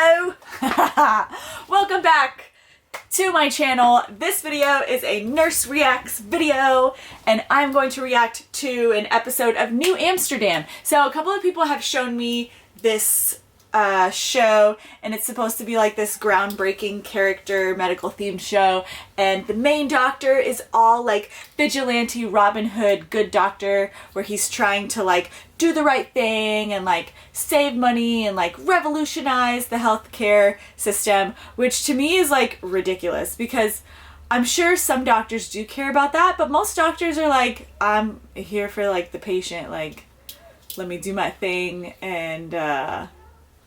Hello! Welcome back to my channel. This video is a Nurse Reacts video, and I'm going to react to an episode of New Amsterdam. So a couple of people have shown me this show, and it's supposed to be like this groundbreaking character medical themed show, and the main doctor is all like vigilante Robin Hood good doctor, where he's trying to like do the right thing and like save money and like revolutionize the healthcare system, which to me is like ridiculous, because I'm sure some doctors do care about that, but most doctors are like, I'm here for like the patient, like let me do my thing and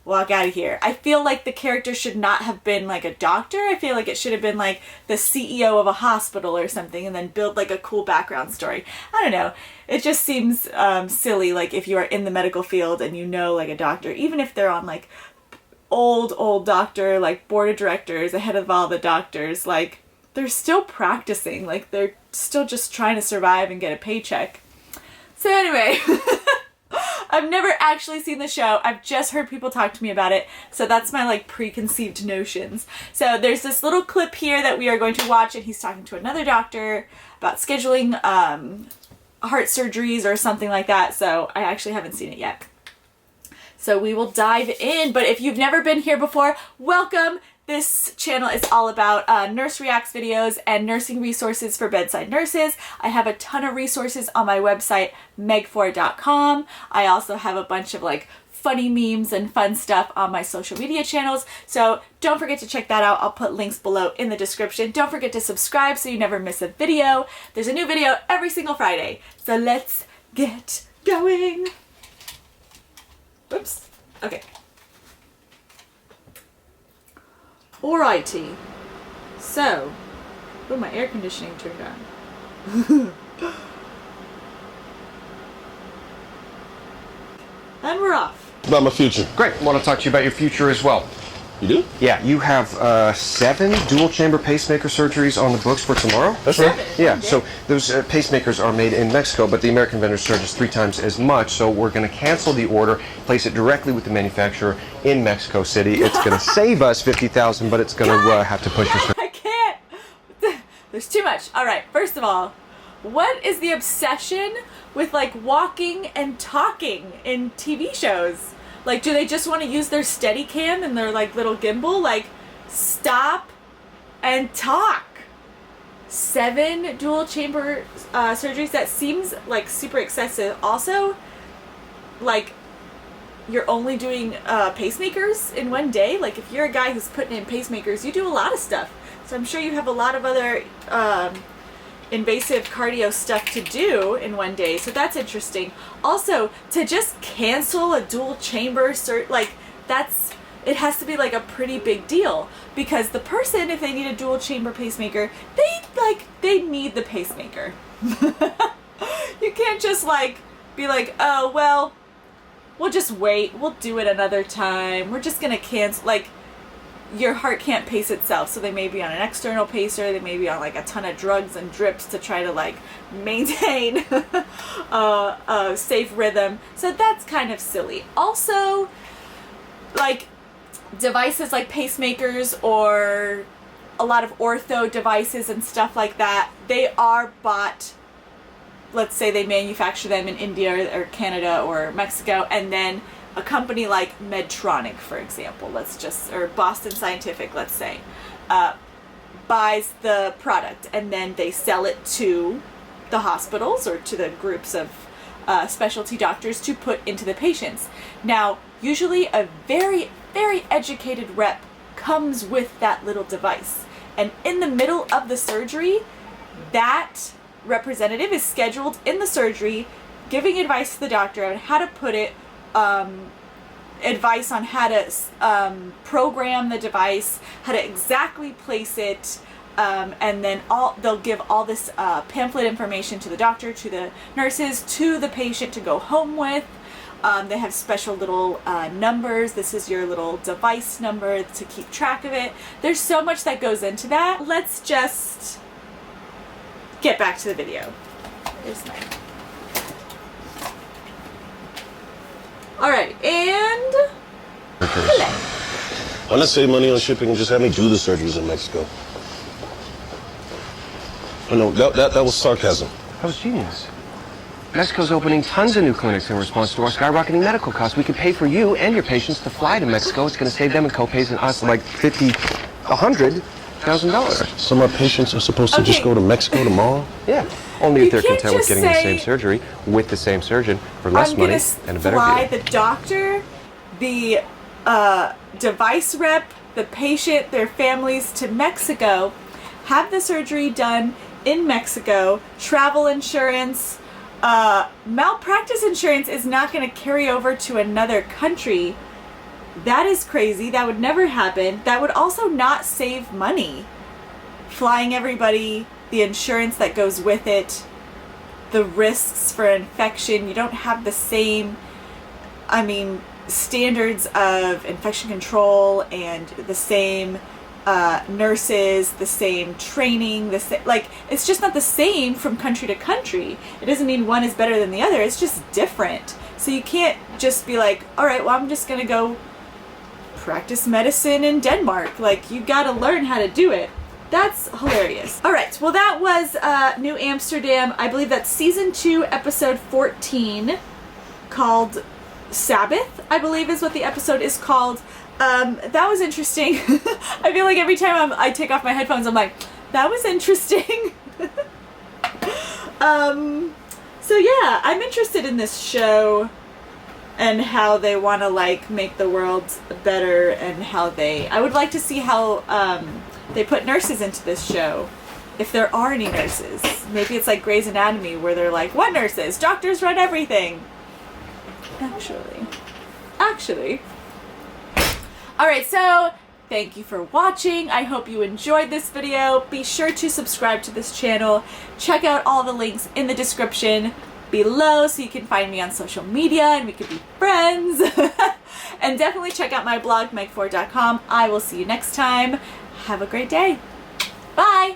walk out of here. I feel like the character should not have been like a doctor. I feel like it should have been like the CEO of a hospital or something, and then build like a cool background story. I don't know. It just seems silly, like if you are in the medical field and you know like a doctor, even if they're on like old doctor, like board of directors, ahead of all the doctors, like they're still practicing. Like they're still just trying to survive and get a paycheck. So anyway, I've never actually seen the show. I've just heard people talk to me about it. So that's my like preconceived notions. So there's this little clip here that we are going to watch, and he's talking to another doctor about scheduling heart surgeries or something like that. So I actually haven't seen it yet. So we will dive in. But if you've never been here before, welcome. This channel is all about Nurse Reacts videos and nursing resources for bedside nurses. I have a ton of resources on my website, meg4.com. I also have a bunch of like funny memes and fun stuff on my social media channels. So don't forget to check that out. I'll put links below in the description. Don't forget to subscribe so you never miss a video. There's a new video every single Friday. So let's get going. Oops. Okay. Alrighty, so, oh, my air conditioning turned on. And we're off. About my future. Great. I want to talk to you about your future as well. You do? Yeah, you have 7 dual chamber pacemaker surgeries on the books for tomorrow. That's right. Yeah, so those pacemakers are made in Mexico, but the American vendors charge us 3 times as much, so we're going to cancel the order, place it directly with the manufacturer in Mexico City. It's going to save us $50,000, but it's going to have to push us. I can't. There's too much. All right, first of all, what is the obsession with like walking and talking in TV shows? Like, do they just want to use their Steadicam and their like little gimbal? Like, stop and talk. 7 dual chamber surgeries, that seems like super excessive. Also, like, you're only doing pacemakers in one day. Like, if you're a guy who's putting in pacemakers, you do a lot of stuff. So I'm sure you have a lot of other invasive cardio stuff to do in one day, so that's interesting. Also, to just cancel a dual chamber like it has to be like a pretty big deal, because the person, if they need a dual chamber pacemaker, they need the pacemaker. You can't just like be like, oh well, we'll just wait, we'll do it another time, we're just gonna cancel. Like, your heart can't pace itself, so they may be on an external pacer, they may be on like a ton of drugs and drips to try to like maintain a safe rhythm. So that's kind of silly. Also, like devices like pacemakers or a lot of ortho devices and stuff like that, they are bought, let's say they manufacture them in India or Canada or Mexico, and then a company like Medtronic, for example, or Boston Scientific, let's say, buys the product, and then they sell it to the hospitals or to the groups of specialty doctors to put into the patients. Now, usually a very, very educated rep comes with that little device, and in the middle of the surgery, that representative is scheduled in the surgery, giving advice to the doctor on how to put it, advice on how to program the device, how to exactly place it, and then they'll give all this pamphlet information to the doctor, to the nurses, to the patient to go home with. They have special little numbers. This is your little device number to keep track of it. There's so much that goes into that. Let's just get back to the video. Here's my... Alright, and... Hello. Why not save money on shipping and just have me do the surgeries in Mexico? Oh, no, that was sarcasm. That was genius. Mexico's opening tons of new clinics in response to our skyrocketing medical costs. We could pay for you and your patients to fly to Mexico. It's going to save them in copays and us like $100,000. So my patients are supposed to just go to Mexico tomorrow? Yeah. Only if they're can't content with just getting the say, same surgery with the same surgeon for less I'm money gonna and a better fly deal. the doctor, the device rep, the patient, their families to Mexico, have the surgery done in Mexico, travel insurance, malpractice insurance is not going to carry over to another country. That is crazy. That would never happen. That would also not save money. Flying everybody, the insurance that goes with it, the risks for infection. You don't have the same, standards of infection control and the same nurses, the same training, it's just not the same from country to country. It doesn't mean one is better than the other. It's just different. So you can't just be like, all right, well, I'm just going to go practice medicine in Denmark. Like, you got to learn how to do it. That's hilarious. All right, well, that was New Amsterdam. I believe that's season 2, episode 14, called Sabbath, I believe is what the episode is called. That was interesting. I feel like every time I take off my headphones, I'm like, that was interesting. So yeah, I'm interested in this show and how they want to make the world better, and how I would like to see how they put nurses into this show. If there are any nurses. Maybe it's like Grey's Anatomy where they're like, what nurses? Doctors run everything. Actually. Alright, so thank you for watching. I hope you enjoyed this video. Be sure to subscribe to this channel. Check out all the links in the description below so you can find me on social media and we could be friends. And definitely check out my blog, meg4.com. I will see you next time. Have a great day. Bye!